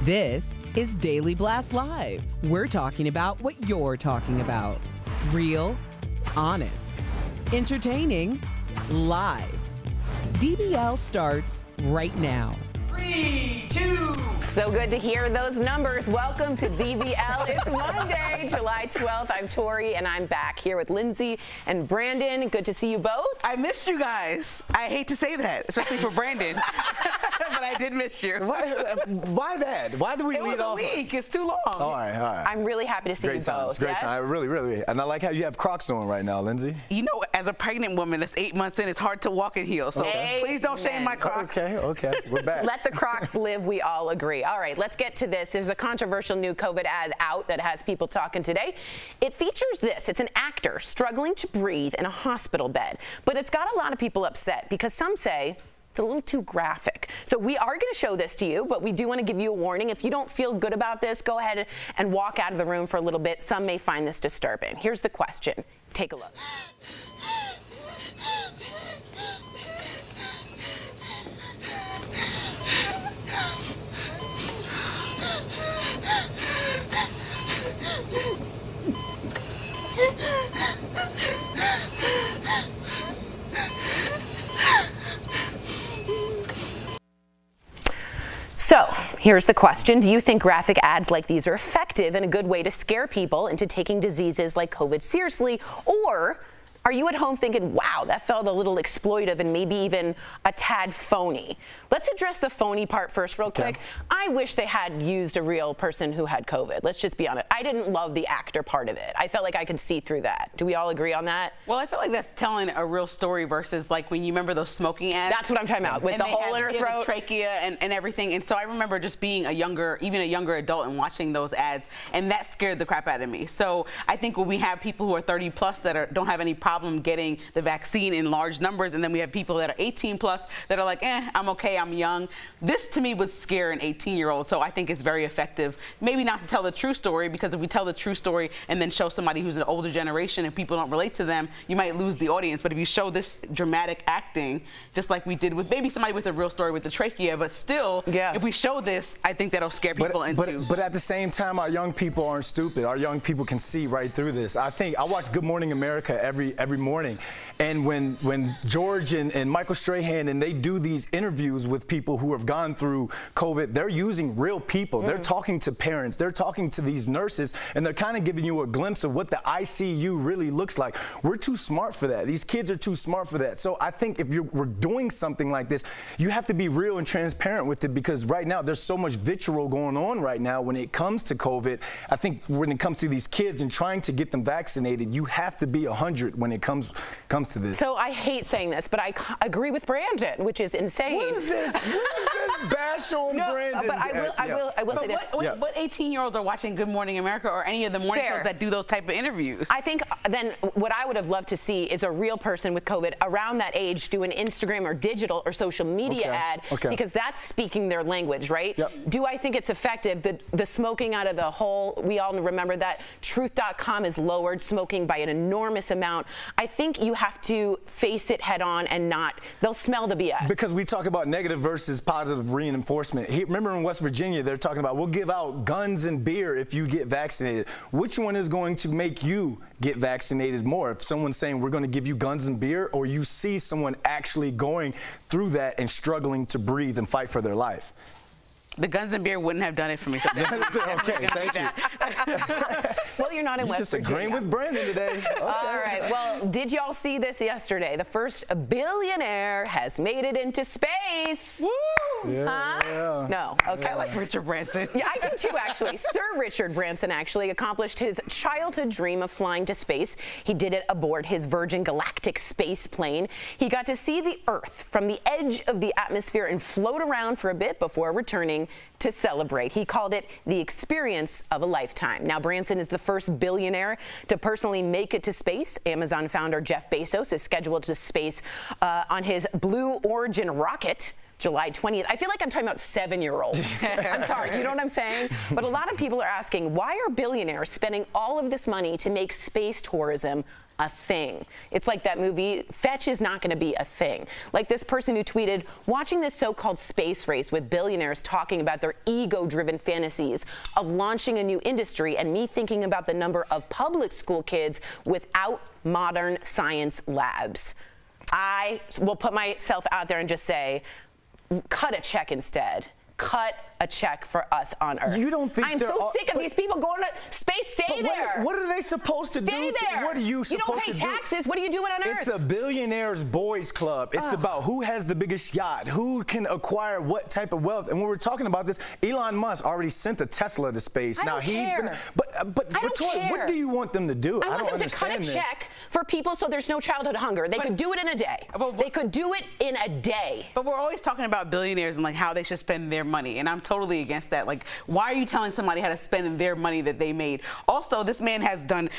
This is Daily Blast Live. We're talking about what you're talking about. Real, honest, entertaining, live. DBL starts right now. 3, 2. So good to hear those numbers. Welcome to DBL. It's Monday, July 12th. I'm Tori, and I'm back here with Lindsay and Brandon. Good to see you both. I missed you guys. I hate to say that, especially for Brandon, but I did miss you. Why that? Why do we It was lead a off? week. It's too long. All right. I'm really happy to see Great you times, both. great Yes? time. Really. And I like how you have Crocs on right now, Lindsay. You know, as a pregnant woman that's 8 months in, it's hard to walk in heels. So please don't shame my Crocs. Okay. We're back. Let the Crocs live, we all agree. All right, let's get to this. There's a controversial new COVID ad out that has people talking today. It features this. It's an actor struggling to breathe in a hospital bed. But it's got a lot of people upset because some say it's a little too graphic. So we are going to show this to you, but we do want to give you a warning. If you don't feel good about this, go ahead and walk out of the room for a little bit. Some may find this disturbing. Here's the question. Take a look. So, Here's the question. Do you think graphic ads like these are effective and a good way to scare people into taking diseases like COVID seriously? Or are you at home thinking, wow, that felt a little exploitive and maybe even a tad phony? Let's address the phony part first real quick. I wish they had used a real person who had COVID. Let's just be honest. I didn't love the actor part of it. I felt like I could see through that. Do we all agree on that? Well, I feel like that's telling a real story versus like when you remember those smoking ads. That's what I'm talking about, with the hole in her throat. The trachea and everything. And so I remember just being even a younger adult and watching those ads, and that scared the crap out of me. So I think when we have people who are 30 plus that don't have any problem getting the vaccine in large numbers, and then we have people that are 18 plus that are like, I'm okay, I'm young. This to me would scare an 18-year-old. So I think it's very effective. Maybe not to tell the true story, because if we tell the true story and then show somebody who's an older generation and people don't relate to them, you might lose the audience. But if you show this dramatic acting, just like we did with maybe somebody with a real story with the trachea, but still, if we show this, I think that'll scare people into. But at the same time, our young people aren't stupid. Our young people can see right through this. I watch Good Morning America every morning. And when George and Michael Strahan and they do these interviews with people who have gone through COVID, they're using real people. They're talking to parents. They're talking to these nurses, and they're kind of giving you a glimpse of what the ICU really looks like. We're too smart for that. These kids are too smart for that. So I think if we're doing something like this, you have to be real and transparent with it, because right now there's so much vitriol going on right now when it comes to COVID. I think when it comes to these kids and trying to get them vaccinated, you have to be 100 when it comes to this. So I hate saying this, but I agree with Brandon, which is insane. What is this? What is this bash on Brandon? But I will say this. What 18-year-olds are watching Good Morning America or any of the morning shows that do those type of interviews? I think then what I would have loved to see is a real person with COVID around that age do an Instagram or digital or social media ad, because that's speaking their language, right? Do I think it's effective? The smoking out of the hole, we all remember that. Truth.com has lowered smoking by an enormous amount. I think you have to face it head on and not, they'll smell the BS. Because we talk about negative versus positive reinforcement. Remember in West Virginia, they're talking about, we'll give out guns and beer if you get vaccinated. Which one is going to make you get vaccinated more? If someone's saying we're going to give you guns and beer, or you see someone actually going through that and struggling to breathe and fight for their life? The guns and beer wouldn't have done it for me. So okay, thank you. Well, you're not in West Virginia. Just agreeing with Brandon today. Okay. All right. Well, did y'all see this yesterday? The first billionaire has made it into space. Woo! Yeah. No. Okay. I like Richard Branson. Yeah, I do too, actually. Sir Richard Branson actually accomplished his childhood dream of flying to space. He did it aboard his Virgin Galactic space plane. He got to see the Earth from the edge of the atmosphere and float around for a bit before returning to celebrate. He called it the experience of a lifetime. Now, Branson is the first billionaire to personally make it to space. Amazon founder Jeff Bezos is scheduled to space on his Blue Origin rocket July 20th. I feel like I'm talking about 7-year-olds. I'm sorry, you know what I'm saying? But a lot of people are asking, why are billionaires spending all of this money to make space tourism a thing? It's like that movie, Fetch is not going to be a thing. Like this person who tweeted, watching this so-called space race with billionaires talking about their ego-driven fantasies of launching a new industry, and me thinking about the number of public school kids without modern science labs. I will put myself out there and just say, cut a check instead. Cut a check for us on Earth. You don't think I'm so sick of these people going to space. Stay there. What are they supposed to do? Stay there. What are you supposed to do? You don't pay taxes. What are you doing on Earth? It's a billionaires boys club. It's about who has the biggest yacht, who can acquire what type of wealth. And when we're talking about this, Elon Musk already sent a Tesla to space. I don't care. But Victoria, what do you want them to do? I want them to cut a check for people so there's no childhood hunger. They could do it in a day. They could do it in a day. But we're always talking about billionaires and like how they should spend their money, and I'm totally against that. Like, why are you telling somebody how to spend their money that they made? Also, this man has done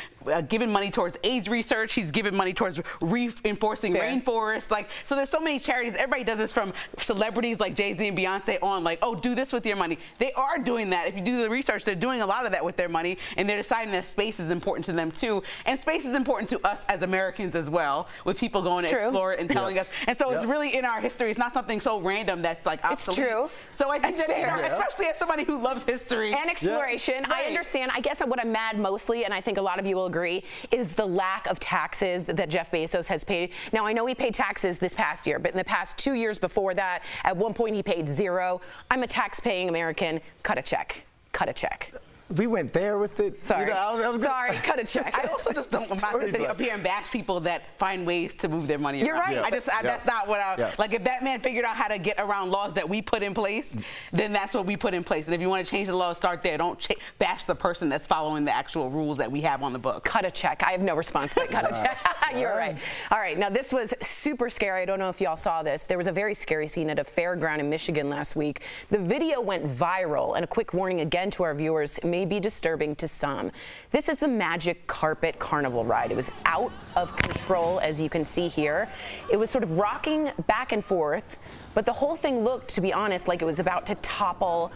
given money towards AIDS research. He's given money towards reinforcing rainforests. Like, so there's so many charities. Everybody does this, from celebrities like Jay-Z and Beyonce on, like, oh, do this with your money. They are doing that. If you do the research, they're doing a lot of that with their money, and they're deciding that space is important to them too. And space is important to us as Americans as well, with people going to explore it and telling us. And so it's really in our history. It's not something so random that's like obsolete. It's true. So I think that's fair. especially as somebody who loves history. And exploration. Yeah. I understand. I guess what I'm mad mostly, and I think a lot of you will agree, is the lack of taxes that Jeff Bezos has paid. Now, I know he paid taxes this past year, but in the past 2 years before that, at one point he paid zero. I'm a tax-paying American. Cut a check. Cut a check. We went there with it. Sorry. You know, Sorry, cut a check. I also just don't want to sit up here and bash people that find ways to move their money You're around. right. That's not what like if that man figured out how to get around laws that we put in place, then that's what we put in place. And if you want to change the law, start there. Don't bash the person that's following the actual rules that we have on the book. Cut a check. I have no response, but cut a check. You're right. All right. Now, this was super scary. I don't know if y'all saw this. There was a very scary scene at a fairground in Michigan last week. The video went viral, and a quick warning again to our viewers, it may be disturbing to some. This is the Magic Carpet Carnival ride. It was out of control, as you can see here. It was sort of rocking back and forth, but the whole thing looked, to be honest, like it was about to topple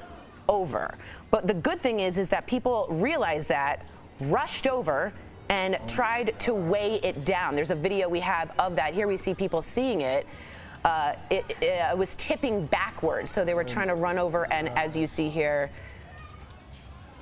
over. But the good thing is that people realized that, rushed over, and tried to weigh it down. There's a video we have of that. Here we see people seeing it. It was tipping backwards, so they were trying to run over, and as you see here,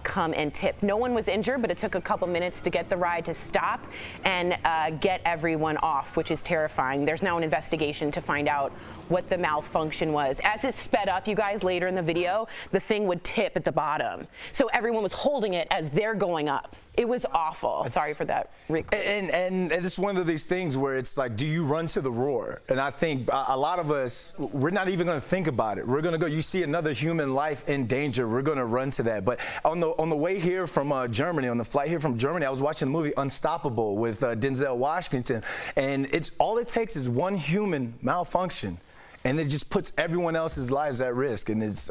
come and tip. No one was injured, but it took a couple minutes to get the ride to stop and get everyone off, which is terrifying. There's now an investigation to find out what the malfunction was. As it sped up, you guys, later in the video, the thing would tip at the bottom. So everyone was holding it as they're going up. It was awful. Sorry for that. And it's one of these things where it's like, do you run to the roar? And I think a lot of us, we're not even going to think about it. We're going to go, you see another human life in danger, we're going to run to that. But on the way here from Germany, on the flight here from Germany, I was watching the movie Unstoppable with Denzel Washington. And all it takes is one human malfunction, and it just puts everyone else's lives at risk. And it's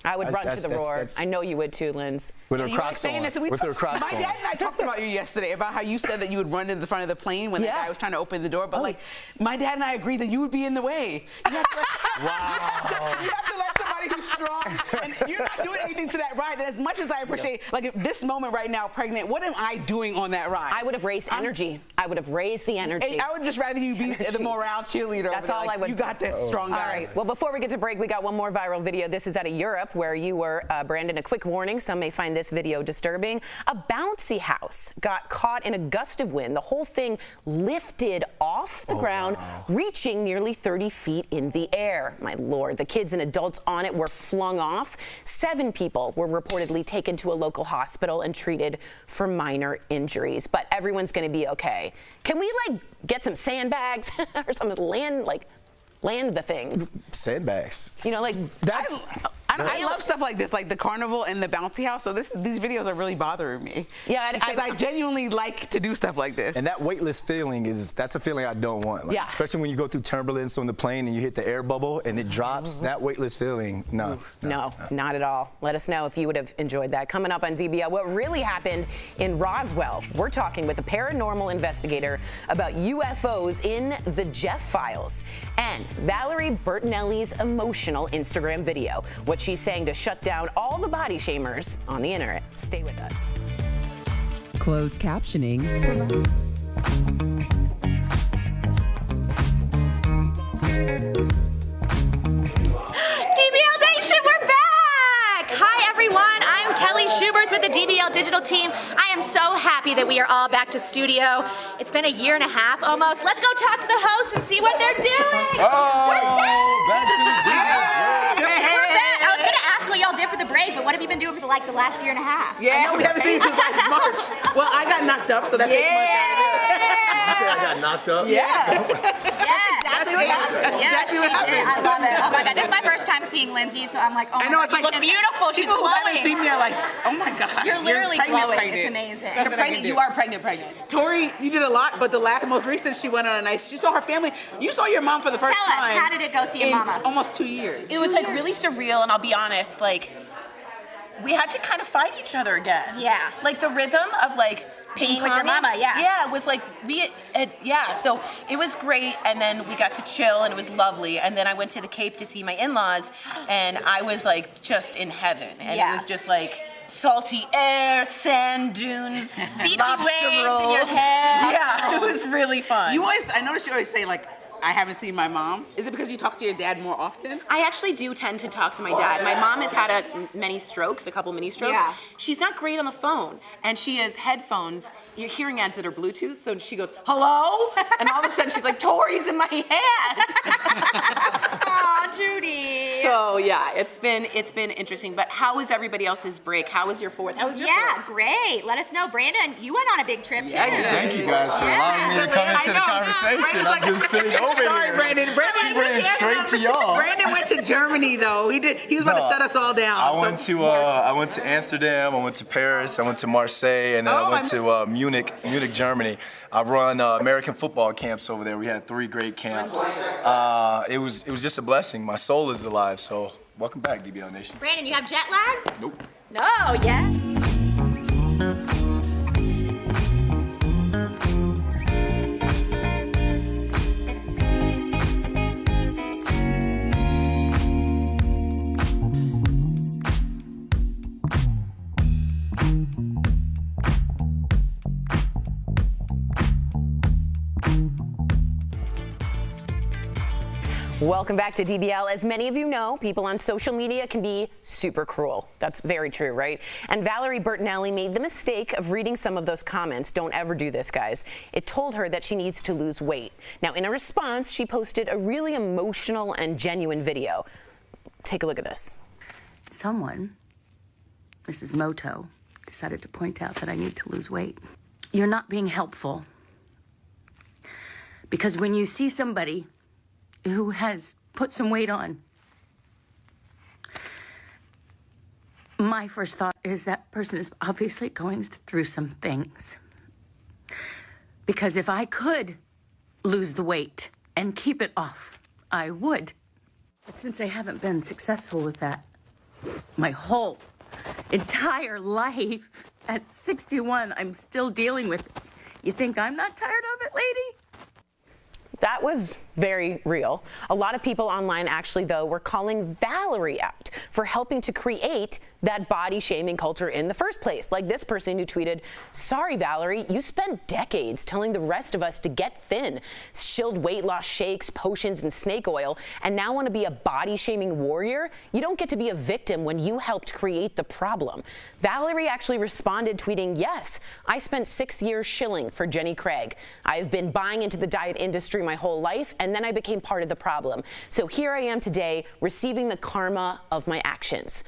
I would run to the roar. I know you would too, Linz. With her Crocs on. With her Crocs on. My dad and I talked about you yesterday, about how you said that you would run to the front of the plane when that guy was trying to open the door. But like, my dad and I agreed that you would be in the way. You have to you have to let somebody who's strong, and you're not doing anything to that ride. And as much as I appreciate, like, if this moment right now, pregnant, what am I doing on that ride? I would have raised energy. I would have raised the energy. I would just rather you be the morale cheerleader. That's all I would. You got this, strong guys. All right. Well, before we get to break, we got one more viral video. This is out of Europe, where you were, Brandon. A quick warning, some may find this video disturbing. A bouncy house got caught in a gust of wind. The whole thing lifted off the ground, reaching nearly 30 feet in the air. My Lord, the kids and adults on it were flung off. 7 people were reportedly taken to a local hospital and treated for minor injuries. But everyone's going to be okay. Can we, like, get some sandbags or something to land the things? Sandbags. You know, like, that's... I love stuff like this, like the carnival and the bouncy house. So these videos are really bothering me. Yeah, because I genuinely like to do stuff like this. And that weightless feeling that's a feeling I don't want. Like, especially when you go through turbulence on the plane and you hit the air bubble and it drops. That weightless feeling, no, not at all. Let us know if you would have enjoyed that. Coming up on DBL, what really happened in Roswell. We're talking with a paranormal investigator about UFOs in the Jeff Files and Valerie Bertinelli's emotional Instagram video. What she's saying to shut down all the body shamers on the internet. Stay with us. Closed captioning. DBL Nation, we're back! Hi everyone, I'm Kelly Schubert with the DBL Digital team. I am so happy that we are all back to studio. It's been a year and a half almost. Let's go talk to the hosts and see what they're doing. I was gonna ask what y'all did for the break, but what have you been doing for the last year and a half? Yeah, we haven't seen you since last March. Well, I got knocked up, so that's 8 months out of it. You said I got knocked up? That's exactly what happened. Exactly what happened. I love it. Oh my God, this is my first time seeing Lindsay, so I'm like, oh my I know, God, it's you like look beautiful. She's people who glowing. haven't seen me are like, oh my God. You're literally pregnant, glowing. It's amazing. You're pregnant. You are pregnant. Tori, you did a lot, but the most recent, she went on a night. She saw her family. You saw your mom for the first time. Tell us, how did it go see your mama? In almost 2 years. It was like really surreal, and I'll be honest, like we had to kind of find each other again. Yeah. Like the rhythm of like Being with your mama, yeah. Yeah, it was like so it was great, and then we got to chill, and it was lovely, and then I went to the Cape to see my in-laws, and I was like just in heaven, and it was just like salty air, sand dunes, beachy lobster waves rolls. in your head. Yeah, it was really fun. I noticed you always say like, I haven't seen my mom. Is it because you talk to your dad more often? I actually do tend to talk to my dad. My mom has had a couple mini strokes. Yeah. She's not great on the phone, and she has headphones, hearing aids that are Bluetooth. So she goes, "Hello," and all of a sudden she's like, "Tori's in my hand." Aw, Judy. So yeah, it's been interesting. But how was everybody else's break? How was your fourth? How was your Yeah, great. Let us know. Brandon, you went on a big trip too. Thank you guys for allowing me to come into the conversation. I'm just sitting over Sorry, here. Brandon. She went straight to y'all. Brandon went to Germany though. He was about to shut us all down. I went to Amsterdam. I went to Paris. I went to Marseille, and then I went to Munich, Germany. I run American football camps over there. We had 3 great camps. It was just a blessing. My soul is alive. So welcome back, DBL Nation. Brandon, you have jet lag? Nope. No, yeah. Welcome back to DBL. As many of you know, people on social media can be super cruel. That's very true, right? And Valerie Bertinelli made the mistake of reading some of those comments. Don't ever do this, guys. It told her that she needs to lose weight. Now, in a response, she posted a really emotional and genuine video. Take a look at this. Someone, Mrs. Moto, decided to point out that I need to lose weight. You're not being helpful. Because when you see somebody who has put some weight on, my first thought is that person is obviously going through some things. Because if I could lose the weight and keep it off, I would. But since I haven't been successful with that my whole entire life, at 61, I'm still dealing with it. You think I'm not tired of it, lady? That was very real. A lot of people online actually, though, were calling Valerie out for helping to create that body shaming culture in the first place. Like this person who tweeted, "Sorry, Valerie, you spent decades telling the rest of us to get thin, shilled weight loss shakes, potions, and snake oil, and now want to be a body shaming warrior? You don't get to be a victim when you helped create the problem." Valerie actually responded tweeting, "Yes, I spent 6 years shilling for Jenny Craig. I've been buying into the diet industry my whole life, and then I became part of the problem. So here I am today, receiving the karma of my actions."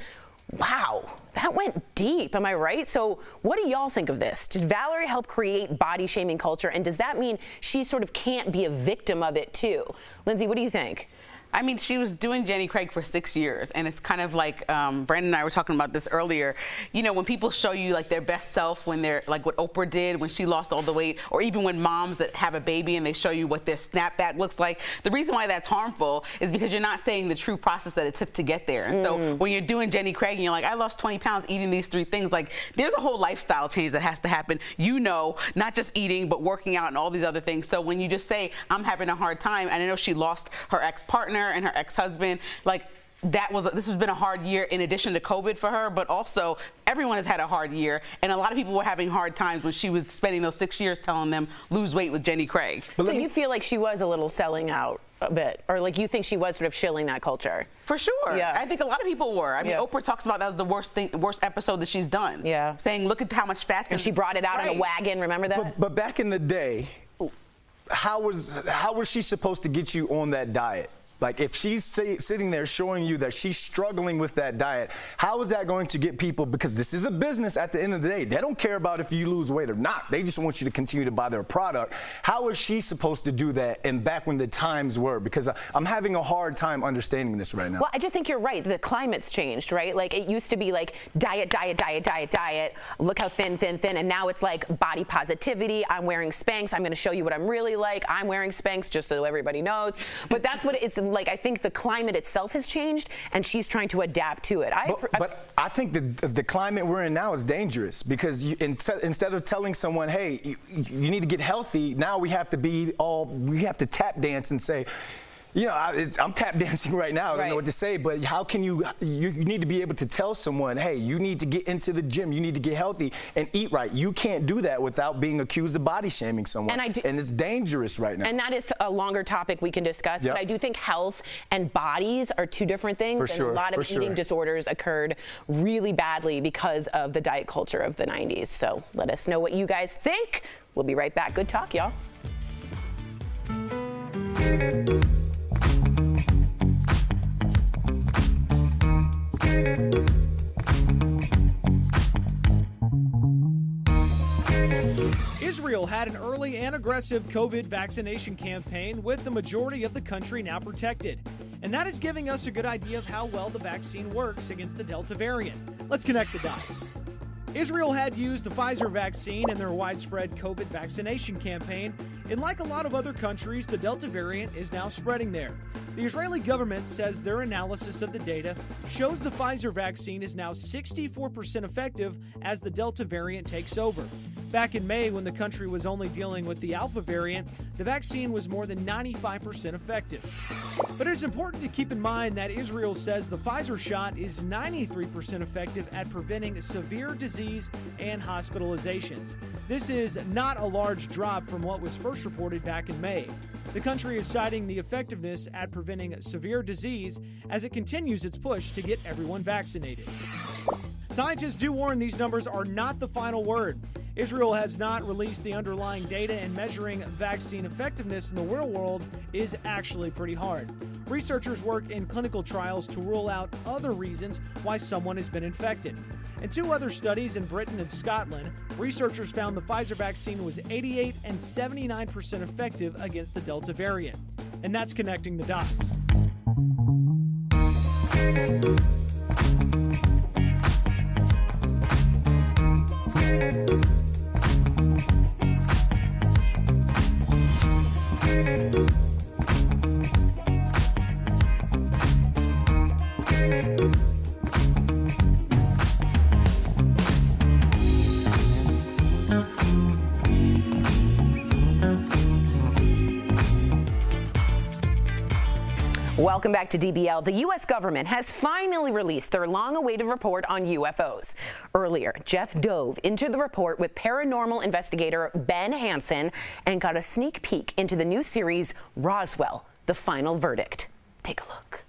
Wow, that went deep, am I right? So what do y'all think of this? Did Valerie help create body shaming culture, and does that mean she sort of can't be a victim of it too? Lindsay, what do you think? I mean, she was doing Jenny Craig for 6 years, and it's kind of like Brandon and I were talking about this earlier. You know, when people show you like their best self, when they're like what Oprah did when she lost all the weight, or even when moms that have a baby and they show you what their snapback looks like. The reason why that's harmful is because you're not saying the true process that it took to get there. And so when you're doing Jenny Craig and you're like, I lost 20 pounds eating these 3 things, like there's a whole lifestyle change that has to happen. You know, not just eating, but working out and all these other things. So when you just say, I'm having a hard time, and I know she lost her ex-partner and her ex-husband, like this has been a hard year in addition to COVID for her, but also everyone has had a hard year, and a lot of people were having hard times when she was spending those 6 years telling them lose weight with Jenny Craig. So you feel like she was a little selling out a bit, or like you think she was sort of shilling that culture? For sure. Yeah. I think a lot of people were. I mean, Oprah talks about that was the worst episode that she's done. Yeah. Saying, look at how much fat. And she brought it out in a wagon, remember that? But back in the day, how was she supposed to get you on that diet? Like, if she's sitting there showing you that she's struggling with that diet, how is that going to get people? Because this is a business at the end of the day. They don't care about if you lose weight or not. They just want you to continue to buy their product. How is she supposed to do that? And back when the times were, because I'm having a hard time understanding this right now. Well, I just think you're right. The climate's changed, right? Like, it used to be like diet, diet, diet, diet, diet. Look how thin, thin, thin. And now it's like body positivity. I'm wearing Spanx. I'm going to show you what I'm really like. I'm wearing Spanx just so everybody knows. But that's what it's like. I think the climate itself has changed, and she's trying to adapt to it. But I think the climate we're in now is dangerous, because instead of telling someone, hey, you need to get healthy, now we have to tap dance and say, You know, I'm tap dancing right now. I don't know what to say, but how can you need to be able to tell someone, hey, you need to get into the gym, you need to get healthy and eat right. You can't do that without being accused of body shaming someone. And it's dangerous right now. And that is a longer topic we can discuss, but I do think health and bodies are two different things. For sure. And a lot of eating disorders occurred really badly because of the diet culture of the 90s. So let us know what you guys think. We'll be right back. Good talk, y'all. Israel had an early and aggressive COVID vaccination campaign with the majority of the country now protected. And that is giving us a good idea of how well the vaccine works against the Delta variant. Let's connect the dots. Israel had used the Pfizer vaccine in their widespread COVID vaccination campaign, and like a lot of other countries, the Delta variant is now spreading there. The Israeli government says their analysis of the data shows the Pfizer vaccine is now 64% effective as the Delta variant takes over. Back in May, when the country was only dealing with the Alpha variant, the vaccine was more than 95% effective. But it's important to keep in mind that Israel says the Pfizer shot is 93% effective at preventing severe disease and hospitalizations. This is not a large drop from what was first reported back in May. The country is citing the effectiveness at preventing severe disease as it continues its push to get everyone vaccinated. Scientists do warn these numbers are not the final word. Israel has not released the underlying data, and measuring vaccine effectiveness in the real world is actually pretty hard. Researchers work in clinical trials to rule out other reasons why someone has been infected. In two other studies in Britain and Scotland, researchers found the Pfizer vaccine was 88% and 79% effective against the Delta variant. And that's connecting the dots. Welcome back to DBL. The U.S. government has finally released their long-awaited report on UFOs. Earlier, Jeff dove into the report with paranormal investigator Ben Hansen and got a sneak peek into the new series, Roswell, The Final Verdict. Take a look.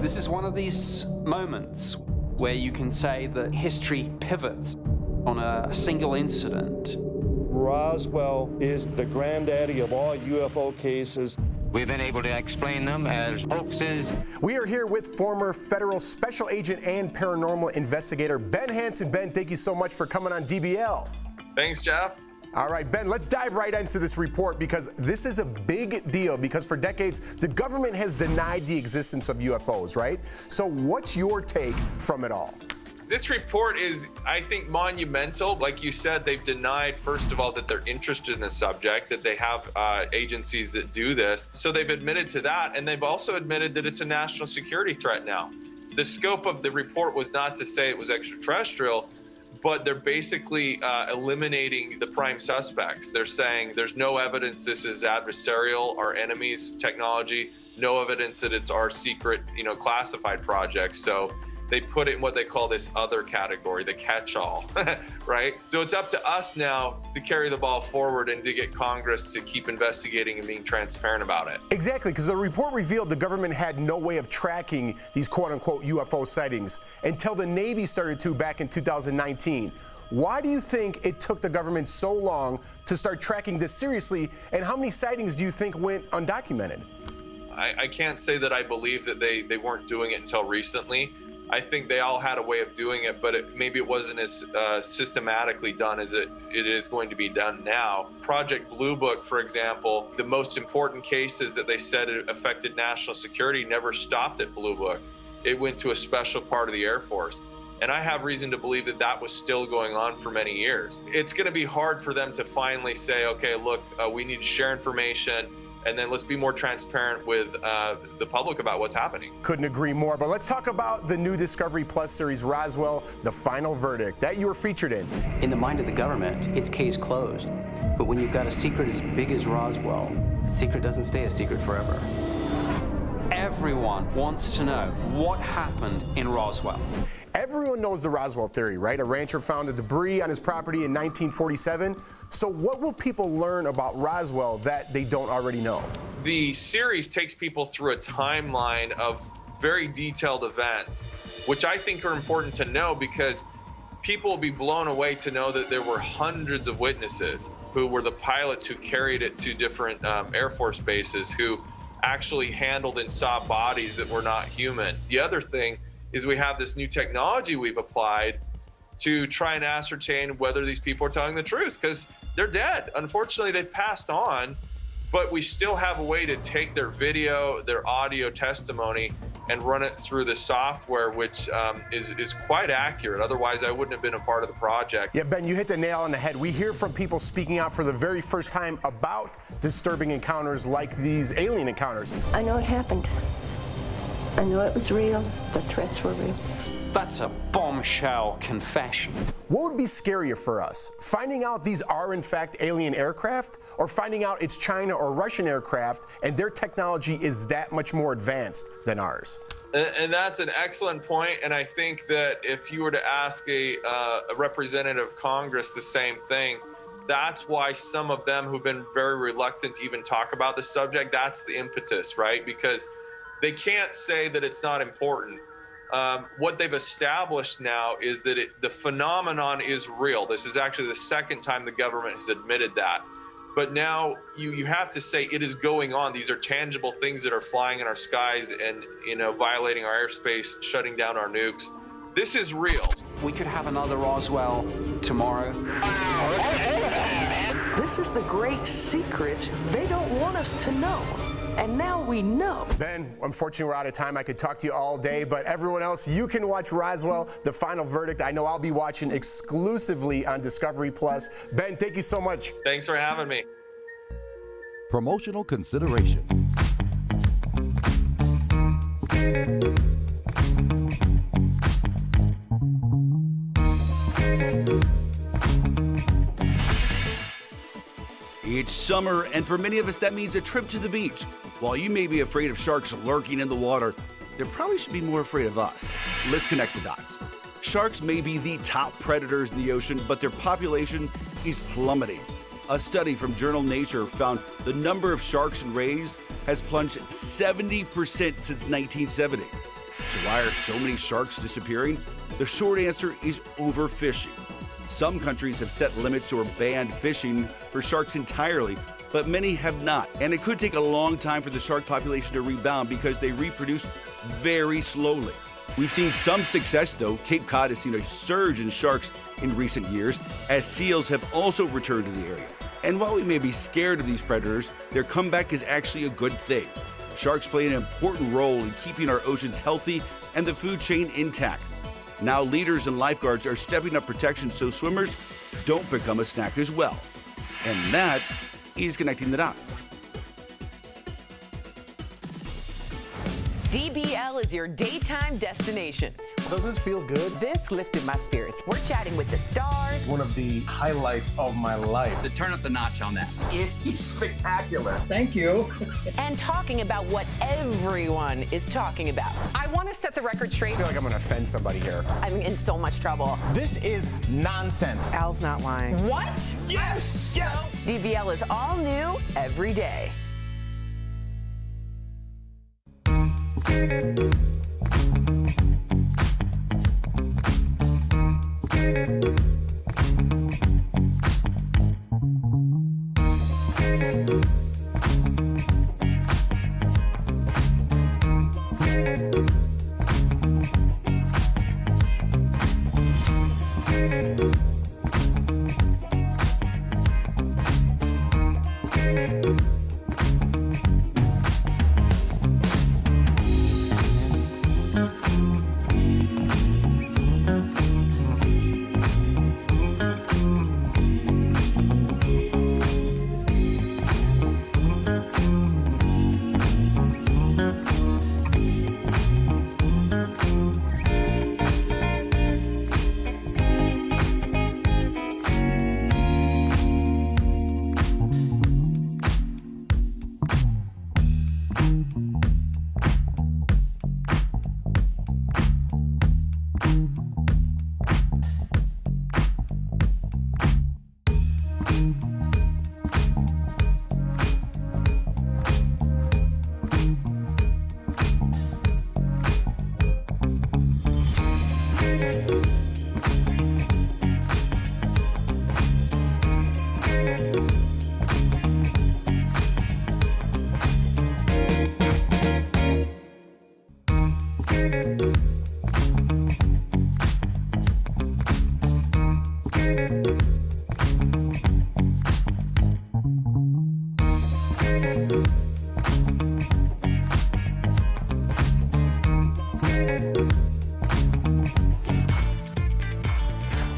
This is one of these moments where you can say that history pivots on a single incident. Roswell is the granddaddy of all UFO cases. We've been able to explain them as hoaxes. We are here with former federal special agent and paranormal investigator Ben Hansen. Ben, thank you so much for coming on DBL. Thanks, Jeff. All right, Ben, let's dive right into this report because this is a big deal because for decades, the government has denied the existence of UFOs, right? So what's your take from it all? This report is, I think, monumental. Like you said, they've denied, first of all, that they're interested in the subject, that they have agencies that do this. So they've admitted to that, and they've also admitted that it's a national security threat now. The scope of the report was not to say it was extraterrestrial, but they're basically eliminating the prime suspects. They're saying there's no evidence this is adversarial, our enemy's technology, no evidence that it's our secret, classified project. So they put it in what they call this other category, the catch-all, right? So it's up to us now to carry the ball forward and to get Congress to keep investigating and being transparent about it. Exactly, because the report revealed the government had no way of tracking these quote-unquote UFO sightings until the Navy started to back in 2019. Why do you think it took the government so long to start tracking this seriously, and how many sightings do you think went undocumented? I can't say that I believe that they weren't doing it until recently. I think they all had a way of doing it, but maybe it wasn't as systematically done as it is going to be done now. Project Blue Book, for example, the most important cases that they said affected national security never stopped at Blue Book. It went to a special part of the Air Force. And I have reason to believe that that was still going on for many years. It's going to be hard for them to finally say, okay, look, we need to share information. And then let's be more transparent with the public about what's happening. Couldn't agree more. But let's talk about the new Discovery Plus series, Roswell, The Final Verdict, that you were featured in. In the mind of the government, it's case closed. But when you've got a secret as big as Roswell, the secret doesn't stay a secret forever. Everyone wants to know what happened in Roswell. Everyone knows the Roswell theory, right? A rancher found the debris on his property in 1947. So what will people learn about Roswell that they don't already know? The series takes people through a timeline of very detailed events, which I think are important to know because people will be blown away to know that there were hundreds of witnesses who were the pilots who carried it to different Air Force bases, who actually handled and saw bodies that were not human. The other thing is we have this new technology we've applied to try and ascertain whether these people are telling the truth, because they're dead. Unfortunately, they passed on, but we still have a way to take their video, their audio testimony, and run it through the software, which is quite accurate. Otherwise, I wouldn't have been a part of the project. Yeah, Ben, you hit the nail on the head. We hear from people speaking out for the very first time about disturbing encounters like these alien encounters. I know it happened. I know it was real. The threats were real. That's a bombshell confession. What would be scarier for us? Finding out these are in fact alien aircraft, or finding out it's China or Russian aircraft and their technology is that much more advanced than ours? And that's an excellent point. And I think that if you were to ask a representative of Congress the same thing, that's why some of them who've been very reluctant to even talk about the subject, that's the impetus, right? Because they can't say that it's not important. What they've established now is that the phenomenon is real. This is actually the second time the government has admitted that. But now you have to say it is going on. These are tangible things that are flying in our skies and, you know, violating our airspace, shutting down our nukes. This is real. We could have another Roswell tomorrow. This is the great secret they don't want us to know. And now we know. Ben, unfortunately, we're out of time. I could talk to you all day, but everyone else, you can watch Roswell, The Final Verdict. I know I'll be watching exclusively on Discovery Plus. Ben, thank you so much. Thanks for having me. Promotional consideration. It's summer, and for many of us, that means a trip to the beach. While you may be afraid of sharks lurking in the water, they probably should be more afraid of us. Let's connect the dots. Sharks may be the top predators in the ocean, but their population is plummeting. A study from journal Nature found the number of sharks and rays has plunged 70% since 1970. So why are so many sharks disappearing? The short answer is overfishing. Some countries have set limits or banned fishing for sharks entirely, but many have not. And it could take a long time for the shark population to rebound because they reproduce very slowly. We've seen some success, though. Cape Cod has seen a surge in sharks in recent years, as seals have also returned to the area. And while we may be scared of these predators, their comeback is actually a good thing. Sharks play an important role in keeping our oceans healthy and the food chain intact. Now leaders and lifeguards are stepping up protection so swimmers don't become a snack as well. And that is connecting the dots. DBL is your daytime destination. Does this feel good? This lifted my spirits. We're chatting with the stars. One of the highlights of my life. To turn up the notch on that. It's spectacular. Thank you. And talking about what everyone is talking about. I want to set the record straight. I feel like I'm going to offend somebody here. I'm in so much trouble. This is nonsense. Al's not lying. What? Yes! Yes! DBL is all new every day.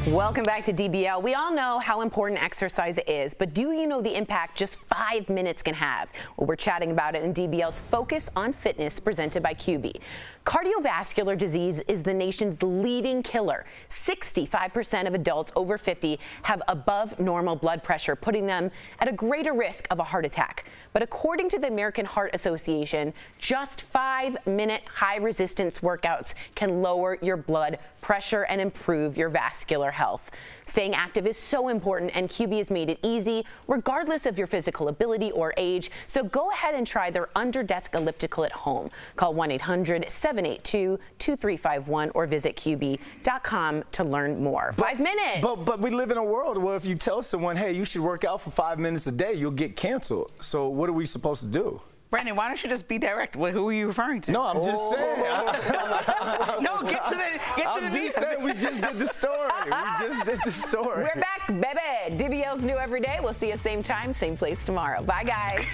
Welcome back to DBL. We all know how important exercise is, but do you know the impact just 5 minutes can have? Well, we're chatting about it in DBL's Focus on Fitness presented by QB. Cardiovascular disease is the nation's leading killer. 65% of adults over 50 have above normal blood pressure, putting them at a greater risk of a heart attack. But according to the American Heart Association, just 5-minute high-resistance workouts can lower your blood pressure and improve your vascular health. Staying active is so important, and QB has made it easy, regardless of your physical ability or age. So go ahead and try their under-desk elliptical at home. Call 1-800-782-2351 or visit QB.com to learn more. 5 minutes. But we live in a world where if you tell someone, hey, you should work out for 5 minutes a day, you'll get canceled. So what are we supposed to do? Brandon, why don't you just be direct? Who are you referring to? No, I'm just saying. No, get to the I'm just saying, we just did the story. We're back, baby. DBL's new every day. We'll see you same time, same place tomorrow. Bye, guys.